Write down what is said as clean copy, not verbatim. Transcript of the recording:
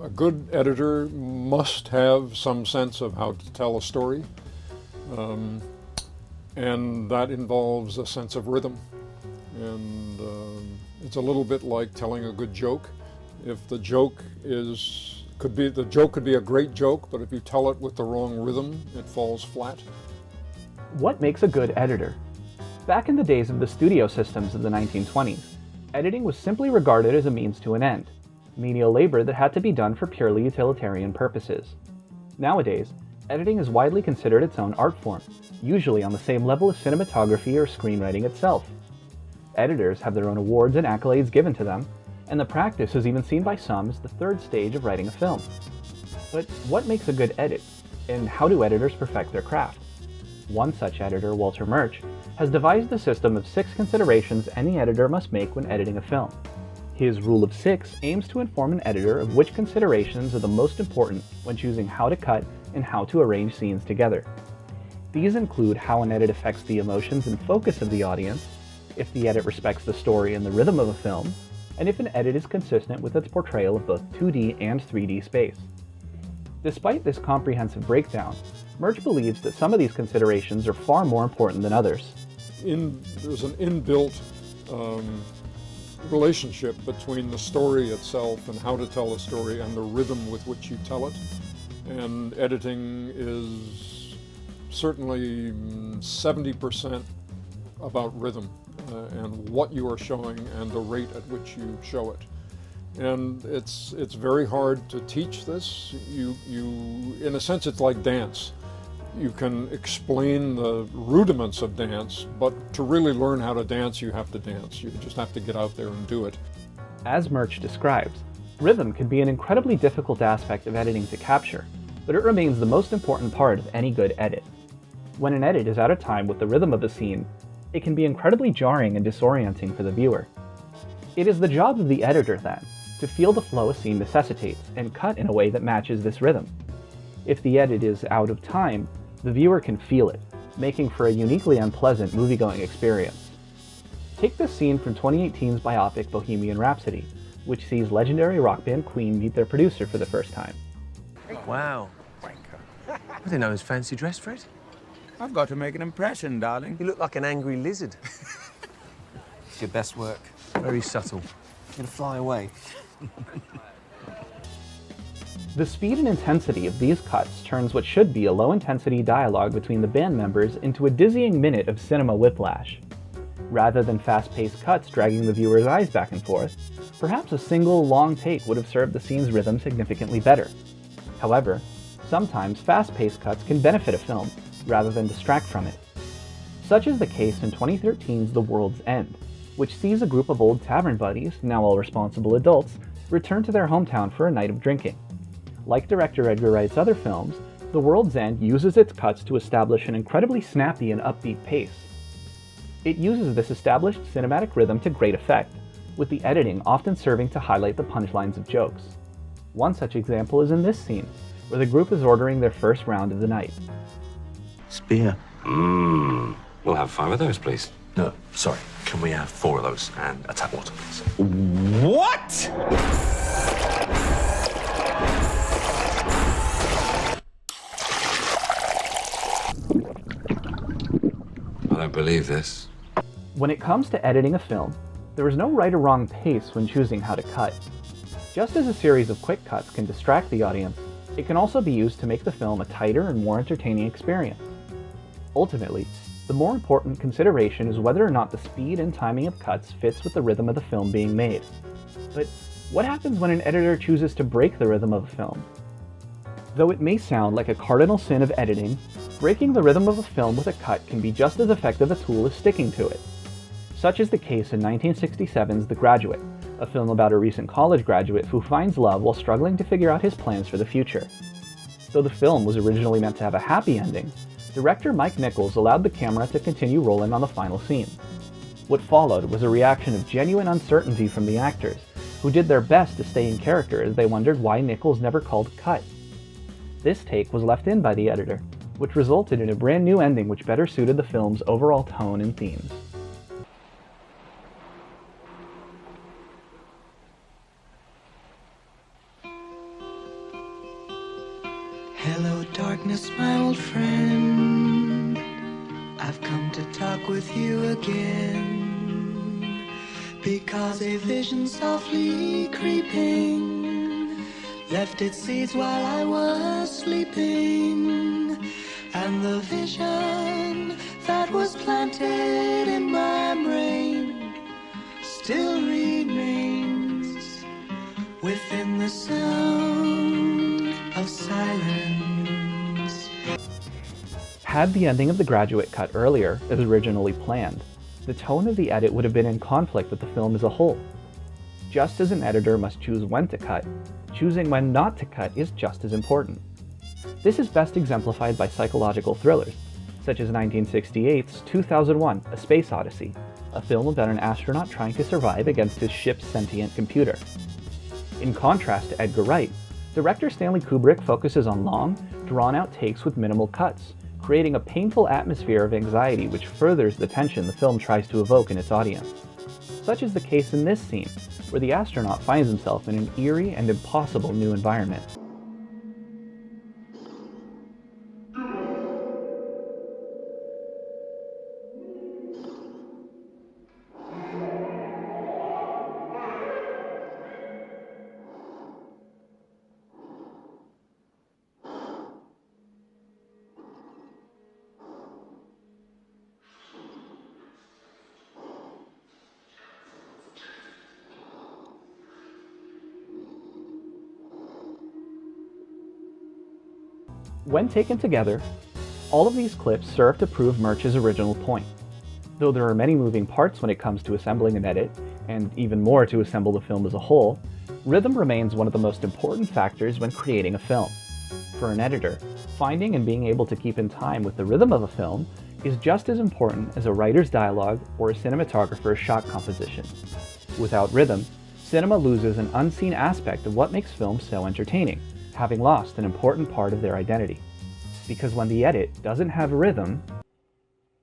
A good editor must have some sense of how to tell a story, and that involves a sense of rhythm. And it's a little bit like telling a good joke. If the joke could be a great joke, but if you tell it with the wrong rhythm, it falls flat. What makes a good editor? Back in the days of the studio systems of the 1920s, editing was simply regarded as a means to an end, menial labor that had to be done for purely utilitarian purposes. Nowadays, editing is widely considered its own art form, usually on the same level as cinematography or screenwriting itself. Editors have their own awards and accolades given to them, and the practice is even seen by some as the third stage of writing a film. But what makes a good edit, and how do editors perfect their craft? One such editor, Walter Murch, has devised a system of 6 considerations any editor must make when editing a film. His Rule of 6 aims to inform an editor of which considerations are the most important when choosing how to cut and how to arrange scenes together. These include how an edit affects the emotions and focus of the audience, if the edit respects the story and the rhythm of a film, and if an edit is consistent with its portrayal of both 2D and 3D space. Despite this comprehensive breakdown, Murch believes that some of these considerations are far more important than others. There's an inbuilt relationship between the story itself and how to tell a story and the rhythm with which you tell it. And editing is certainly 70% about rhythm and what you are showing and the rate at which you show it. And it's very hard to teach this. You in a sense, it's like dance. You can explain the rudiments of dance, but to really learn how to dance, you have to dance. You just have to get out there and do it. As Murch describes, rhythm can be an incredibly difficult aspect of editing to capture, but it remains the most important part of any good edit. When an edit is out of time with the rhythm of a scene, it can be incredibly jarring and disorienting for the viewer. It is the job of the editor, then, to feel the flow a scene necessitates and cut in a way that matches this rhythm. If the edit is out of time, the viewer can feel it, making for a uniquely unpleasant movie-going experience. Take this scene from 2018's biopic Bohemian Rhapsody, which sees legendary rock band Queen meet their producer for the first time. Wow. I didn't know he was fancy dressed for it. I've got to make an impression, darling. You look like an angry lizard. It's your best work. Very subtle. You're gonna fly away. The speed and intensity of these cuts turns what should be a low-intensity dialogue between the band members into a dizzying minute of cinema whiplash. Rather than fast-paced cuts dragging the viewer's eyes back and forth, perhaps a single, long take would have served the scene's rhythm significantly better. However, sometimes fast-paced cuts can benefit a film, rather than distract from it. Such is the case in 2013's The World's End, which sees a group of old tavern buddies, now all responsible adults, return to their hometown for a night of drinking. Like director Edgar Wright's other films, The World's End uses its cuts to establish an incredibly snappy and upbeat pace. It uses this established cinematic rhythm to great effect, with the editing often serving to highlight the punchlines of jokes. One such example is in this scene, where the group is ordering their first round of the night. Spear. We'll have 5 of those, please. No, sorry. Can we have 4 of those and a tap water, please? What? I don't believe this. When it comes to editing a film, there is no right or wrong pace when choosing how to cut. Just as a series of quick cuts can distract the audience, it can also be used to make the film a tighter and more entertaining experience. Ultimately, the more important consideration is whether or not the speed and timing of cuts fits with the rhythm of the film being made. But what happens when an editor chooses to break the rhythm of a film? Though it may sound like a cardinal sin of editing, breaking the rhythm of a film with a cut can be just as effective a tool as sticking to it. Such is the case in 1967's The Graduate, a film about a recent college graduate who finds love while struggling to figure out his plans for the future. Though the film was originally meant to have a happy ending, director Mike Nichols allowed the camera to continue rolling on the final scene. What followed was a reaction of genuine uncertainty from the actors, who did their best to stay in character as they wondered why Nichols never called cut. This take was left in by the editor, which resulted in a brand new ending which better suited the film's overall tone and themes. Hello, darkness, my old friend. I've come to talk with you again, because a vision softly creeping left its seeds while I was sleeping, and the vision that was planted in my brain still remains within the sound of silence. Had the ending of The Graduate cut earlier, as originally planned, the tone of the edit would have been in conflict with the film as a whole. Just as an editor must choose when to cut, choosing when not to cut is just as important. This is best exemplified by psychological thrillers, such as 1968's 2001: A Space Odyssey, a film about an astronaut trying to survive against his ship's sentient computer. In contrast to Edgar Wright, director Stanley Kubrick focuses on long, drawn-out takes with minimal cuts, creating a painful atmosphere of anxiety which furthers the tension the film tries to evoke in its audience. Such is the case in this scene, where the astronaut finds himself in an eerie and impossible new environment. When taken together, all of these clips serve to prove Murch's original point. Though there are many moving parts when it comes to assembling an edit, and even more to assemble the film as a whole, rhythm remains one of the most important factors when creating a film. For an editor, finding and being able to keep in time with the rhythm of a film is just as important as a writer's dialogue or a cinematographer's shot composition. Without rhythm, cinema loses an unseen aspect of what makes films so entertaining, having lost an important part of their identity. Because when the edit doesn't have rhythm,